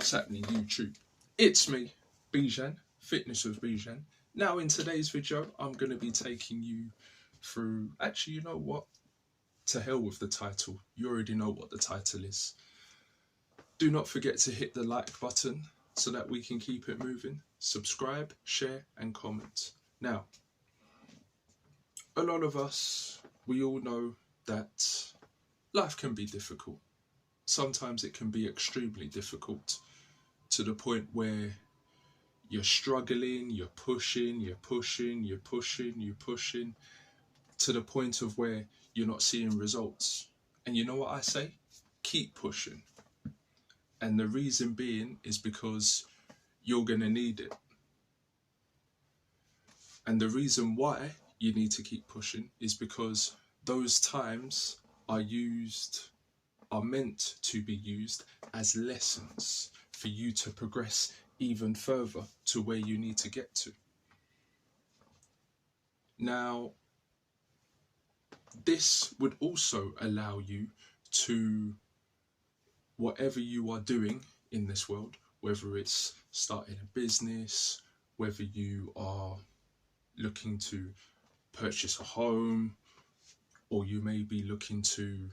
What's happening, YouTube? It's me, Bijan, Fitness with Bijan. Now in today's video, I'm going to be taking you through, actually, you know what? To hell with the title. You already know what the title is. Do not forget to hit the like button so that we can keep it moving. Subscribe, share and comment. Now, a lot of us, we all know that life can be difficult. Sometimes it can be extremely difficult to the point where you're struggling, you're pushing to the point of where you're not seeing results. And you know what I say? Keep pushing. And the reason being is because you're going to need it. And the reason why you need to keep pushing is because those times are meant to be used as lessons for you to progress even further to where you need to get to. Now, this would also allow you to, whatever you are doing in this world, whether it's starting a business, whether you are looking to purchase a home, or you may be looking to,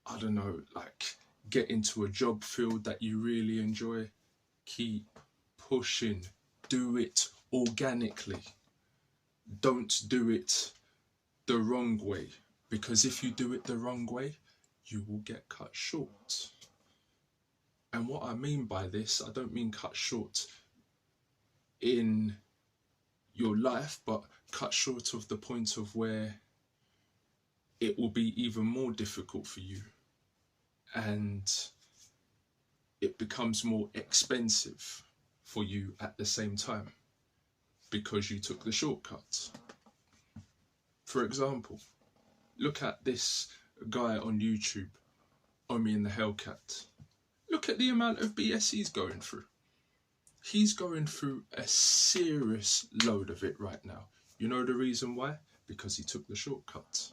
I don't know, like get into a job field that you really enjoy, keep pushing. Do it organically. Don't do it the wrong way, because if you do it the wrong way, you will get cut short. And what I mean by this, I don't mean cut short in your life, but cut short of the point of where it will be even more difficult for you and it becomes more expensive for you at the same time because you took the shortcut. For example, look at this guy on YouTube, Omi and the Hellcat. Look at the amount of BS he's going through. He's going through a serious load of it right now. You know the reason why? Because he took the shortcut.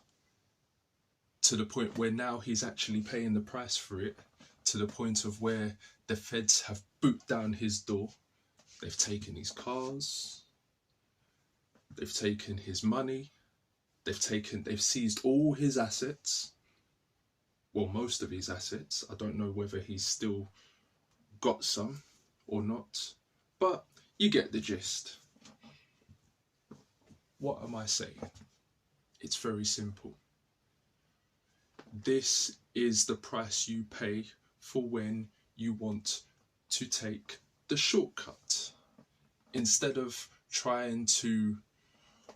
To the point where now he's actually paying the price for it, to the point of where the feds have boot down his door. They've taken his cars, they've taken his money, they've seized all his assets. Well, most of his assets. I don't know whether he's still got some or not, but you get the gist. What am I saying? It's very simple. This is the price you pay for when you want to take the shortcut, instead of trying to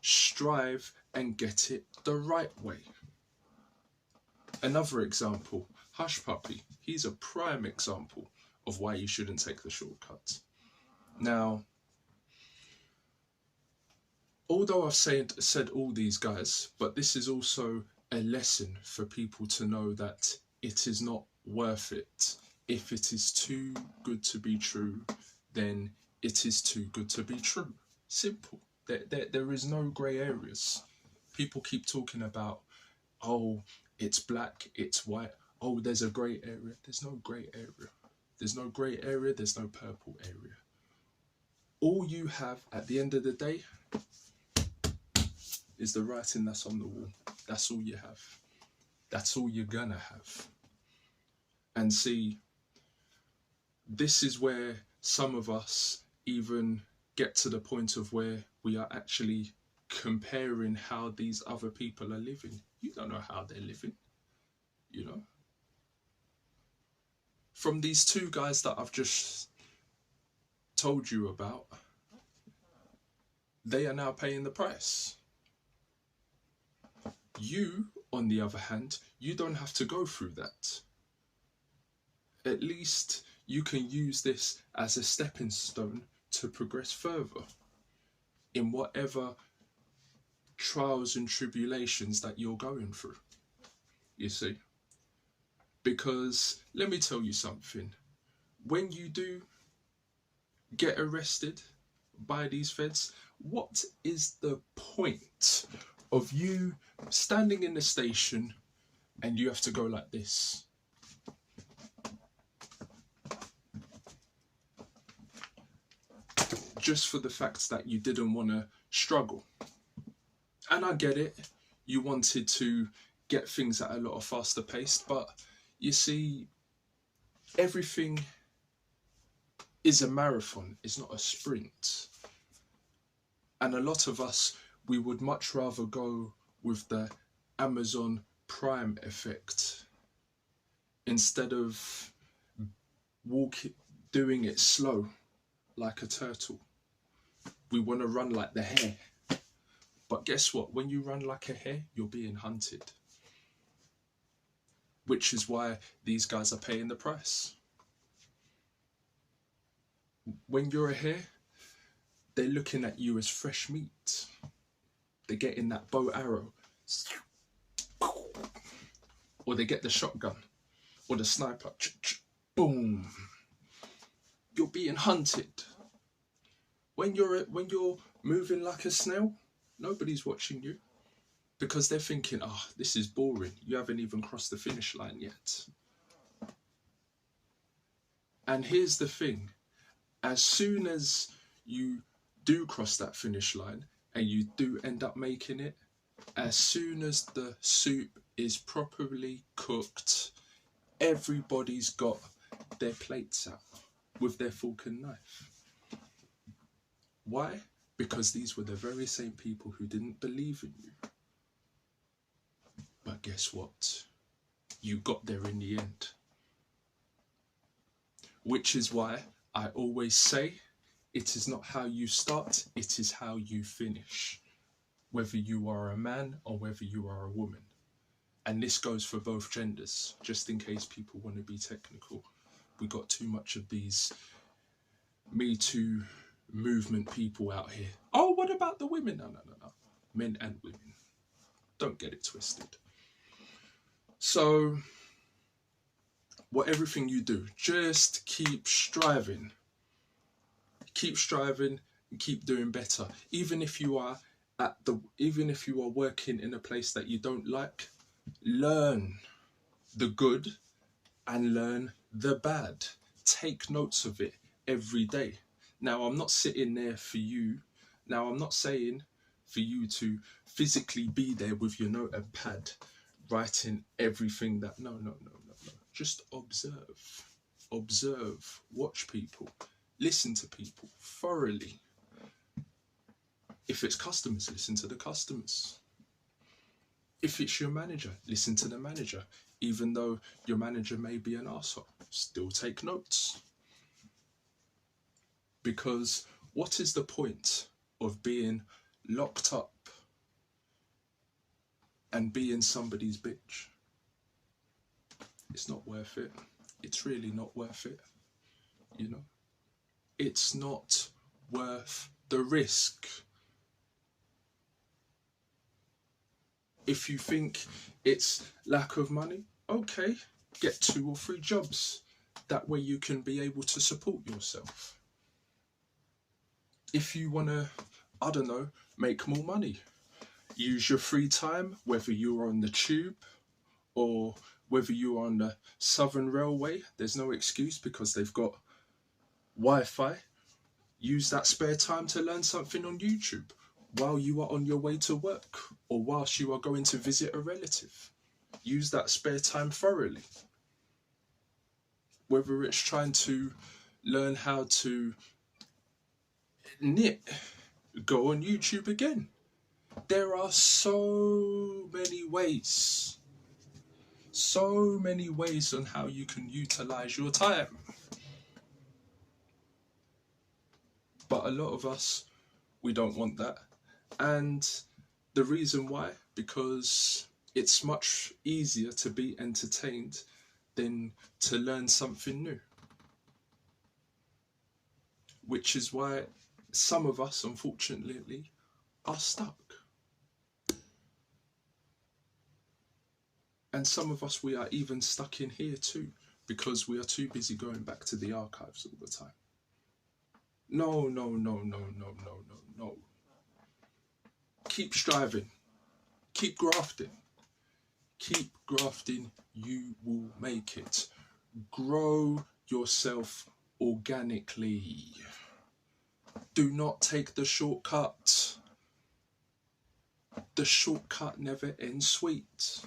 strive and get it the right way. Another example, Hush Puppy. He's a prime example of why you shouldn't take the shortcut. Now, although I've said all these guys, but this is also a lesson for people to know that it is not worth it. If it is too good to be true, then it is too good to be true. Simple. There is no grey areas. People keep talking about, oh, it's black, it's white. Oh, there's a grey area. There's no grey area. There's no grey area. There's no purple area. All you have at the end of the day is the writing that's on the wall. That's all you have. That's all you're gonna have. And see, this is where some of us even get to the point of where we are actually comparing how these other people are living. You don't know how they're living, you know. From these two guys that I've just told you about, they are now paying the price. You, on the other hand, you don't have to go through that. At least you can use this as a stepping stone to progress further in whatever trials and tribulations that you're going through, you see. Because let me tell you something, when you do get arrested by these feds, what is the point of you standing in the station and you have to go like this? just for the fact that you didn't want to struggle. And I get it. You wanted to get things at a lot of faster pace, but you see, everything is a marathon, it's not a sprint. And a lot of us, we would much rather go with the Amazon Prime effect instead of doing it slow like a turtle. We want to run like the hare. But guess what? When you run like a hare, you're being hunted. Which is why these guys are paying the price. When you're a hare, they're looking at you as fresh meat. They're getting that bow arrow. Or they get the shotgun. Or the sniper. Boom. You're being hunted. When you're moving like a snail, nobody's watching you. Because they're thinking, oh, this is boring. You haven't even crossed the finish line yet. And here's the thing. As soon as you do cross that finish line and you do end up making it, as soon as the soup is properly cooked, everybody's got their plates out with their fork and knife. Why? Because these were the very same people who didn't believe in you. But guess what? You got there in the end. Which is why I always say, it is not how you start, it is how you finish. Whether you are a man or whether you are a woman. And this goes for both genders, just in case people want to be technical. We got too much of these Me Too movement people out here. Oh, what about the women? No. Men and women. Don't get it twisted. So, everything you do, just keep striving. Keep striving and keep doing better. Even if you are working in a place that you don't like, learn the good and learn the bad. Take notes of it every day. Now, I'm not sitting there for you. Now, I'm not saying for you to physically be there with your notepad, writing everything that, no. Just observe. Observe, watch people, listen to people thoroughly. If it's customers, listen to the customers. If it's your manager, listen to the manager. Even though your manager may be an arsehole, still take notes. Because what is the point of being locked up and being somebody's bitch? It's not worth it. It's really not worth it. You know? It's not worth the risk. If you think it's lack of money, okay, get 2 or 3 jobs. That way you can be able to support yourself. If you want to, I don't know, make more money, use your free time, whether you're on the tube or whether you're on the Southern Railway, there's no excuse because they've got Wi-Fi. Use that spare time to learn something on YouTube while you are on your way to work or whilst you are going to visit a relative. Use that spare time thoroughly. Whether it's trying to learn how to knit, go on YouTube again. There are so many ways on how you can utilize your time. But a lot of us, we don't want that. And the reason why, because it's much easier to be entertained than to learn something new. Which is why some of us, unfortunately, are stuck. And some of us, we are even stuck in here too, because we are too busy going back to the archives all the time. No. Keep striving. Keep grafting. Keep grafting, you will make it. Grow yourself organically. Do not take the shortcut. The shortcut never ends sweet.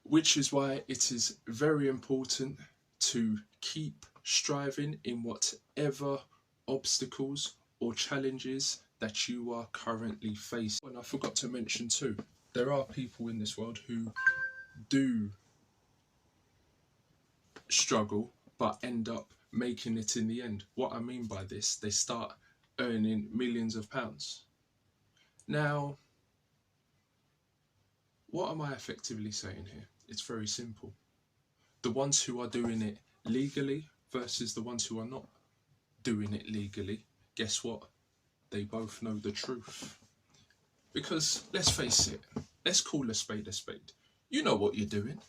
Which is why it is very important to keep striving in whatever obstacles or challenges that you are currently facing. And I forgot to mention too, there are people in this world who do struggle but end up making it in the end. What I mean by this, they start earning millions of pounds. Now, what am I effectively saying here? It's very simple. The ones who are doing it legally versus the ones who are not doing it legally, guess what? They both know the truth. Because let's face it, let's call a spade a spade. You know what you're doing.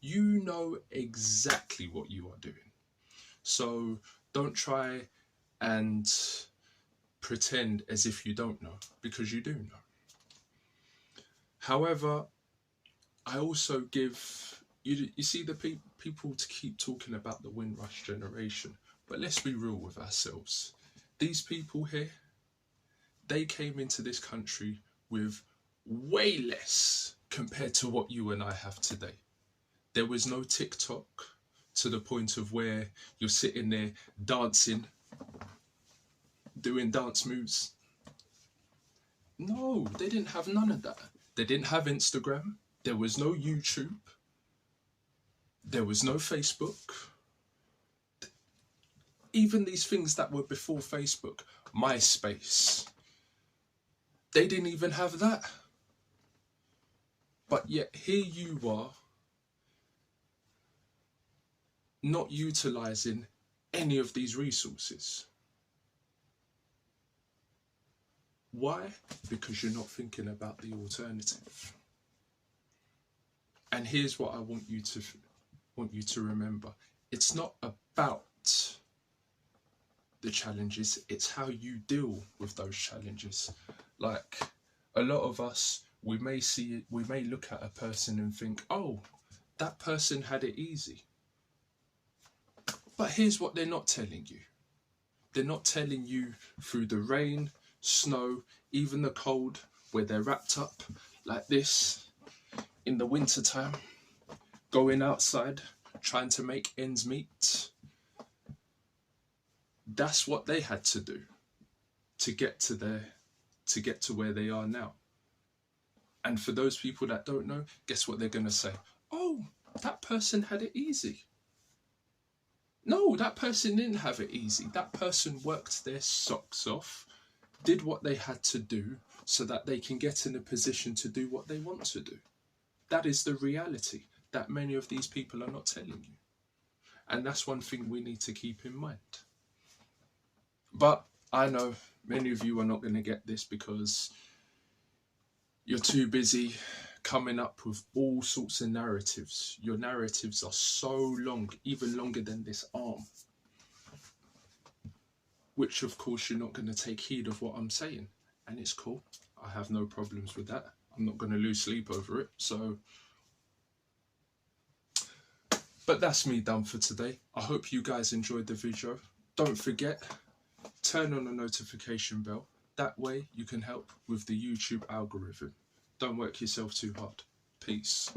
You know exactly what you are doing. So don't try and pretend as if you don't know, because you do know. However, I also give, you see the people to keep talking about the Windrush generation, but let's be real with ourselves. These people here, they came into this country with way less compared to what you and I have today. There was no TikTok to the point of where you're sitting there dancing, doing dance moves. No, they didn't have none of that. They didn't have Instagram. There was no YouTube. There was no Facebook. Even these things that were before Facebook, MySpace, they didn't even have that. But yet here you are, not utilizing any of these resources. Why? Because you're not thinking about the alternative. And here's what I want you to remember. It's not about the challenges, it's how you deal with those challenges. Like a lot of us, we may look at a person and think, oh, that person had it easy. But here's what they're not telling you. They're not telling you through the rain, snow, even the cold, where they're wrapped up like this in the winter time, going outside, trying to make ends meet. That's what they had to do to get to where they are now. And for those people that don't know, guess what they're going to say? Oh, that person had it easy. No, that person didn't have it easy. That person worked their socks off, did what they had to do so that they can get in a position to do what they want to do. That is the reality that many of these people are not telling you. And that's one thing we need to keep in mind. But I know many of you are not going to get this because you're too busy coming up with all sorts of narratives. Your narratives are so long, even longer than this arm. Which of course you're not going to take heed of what I'm saying. And it's cool. I have no problems with that. I'm not going to lose sleep over it. But that's me done for today. I hope you guys enjoyed the video. Don't forget, turn on the notification bell. That way you can help with the YouTube algorithm. Don't work yourself too hard. Peace.